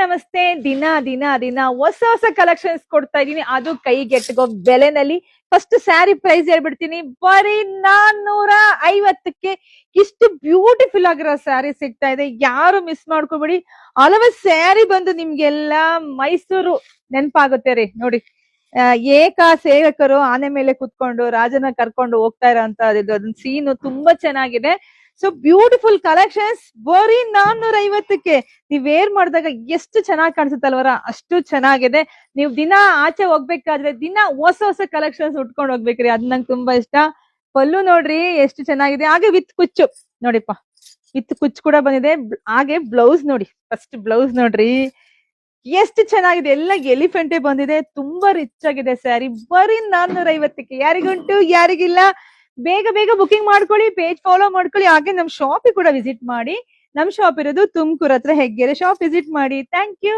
ನಮಸ್ತೆ. ದಿನ ಹೊಸ ಕಲೆಕ್ಷನ್ಸ್ ಕೊಡ್ತಾ ಇದೀನಿ, ಅದು ಕೈಗೆಟಕೋ ಬೆಲೆನಲ್ಲಿ. ಫಸ್ಟ್ ಸ್ಯಾರಿ ಪ್ರೈಸ್ ಹೇಳ್ಬಿಡ್ತೀನಿ, ಬರೀ 450ಕ್ಕೆ ಇಷ್ಟು ಬ್ಯೂಟಿಫುಲ್ ಆಗಿರೋ ಸ್ಯಾರಿ ಸಿಗ್ತಾ ಇದೆ. ಯಾರು ಮಿಸ್ ಮಾಡ್ಕೋಬೇಡಿ. ಹಲವು ಸ್ಯಾರಿ ಬಂದು ನಿಮ್ಗೆಲ್ಲ ಮೈಸೂರು ನೆನಪಾಗುತ್ತೆ ರೀ. ನೋಡಿ, ಏಕ ಸೇವಕರು ಆನೆ ಮೇಲೆ ಕುತ್ಕೊಂಡು ರಾಜನ ಕರ್ಕೊಂಡು ಹೋಗ್ತಾ ಇರೋಂತ ಅದೊಂದು ಸೀನು ತುಂಬಾ ಚೆನ್ನಾಗಿದೆ. ಸೊ ಬ್ಯೂಟಿಫುಲ್ ಕಲೆಕ್ಷನ್ಸ್ ಬರೀ 450ಕ್ಕೆ. ನೀವ್ ವೇರ್ ಮಾಡಿದಾಗ ಎಷ್ಟು ಚೆನ್ನಾಗಿ ಕಾಣಿಸುತ್ತಲ್ವರ, ಅಷ್ಟು ಚೆನ್ನಾಗಿದೆ. ನೀವು ದಿನ ಆಚೆ ಹೋಗ್ಬೇಕಾದ್ರೆ ದಿನ ಹೊಸ ಕಲೆಕ್ಷನ್ಸ್ ಉಟ್ಕೊಂಡು ಹೋಗ್ಬೇಕ್ರಿ, ಅದ್ ನಂಗೆ ತುಂಬಾ ಇಷ್ಟ. ಪಲ್ಲು ನೋಡ್ರಿ ಎಷ್ಟು ಚೆನ್ನಾಗಿದೆ, ಹಾಗೆ ವಿತ್ ಕುಚ್ಚು ನೋಡಿಪ್ಪ, ವಿತ್ ಕುಚ್ಚು ಕೂಡ ಬಂದಿದೆ. ಹಾಗೆ ಬ್ಲೌಸ್ ನೋಡಿ, ಫಸ್ಟ್ ಬ್ಲೌಸ್ ನೋಡ್ರಿ ಎಷ್ಟು ಚೆನ್ನಾಗಿದೆ, ಎಲ್ಲ ಎಲಿಫೆಂಟೇ ಬಂದಿದೆ. ತುಂಬಾ ರಿಚ್ ಆಗಿದೆ ಸ್ಯಾರಿ, ಬರೀ 450ಕ್ಕೆ. ಯಾರಿಗುಂಟು ಯಾರಿಗಿಲ್ಲ, ಬೇಗ ಬುಕಿಂಗ್ ಮಾಡ್ಕೊಳ್ಳಿ, ಪೇಜ್ ಫಾಲೋ ಮಾಡ್ಕೊಳ್ಳಿ. ಹಾಗೆ ನಮ್ ಶಾಪಿಗೆ ಕೂಡ ವಿಸಿಟ್ ಮಾಡಿ. ನಮ್ ಶಾಪ್ ಇರೋದು ತುಮಕೂರ್ ಹತ್ರ ಹೆಗ್ಗೆರೆ ಶಾಪ್, ವಿಸಿಟ್ ಮಾಡಿ. Thank you.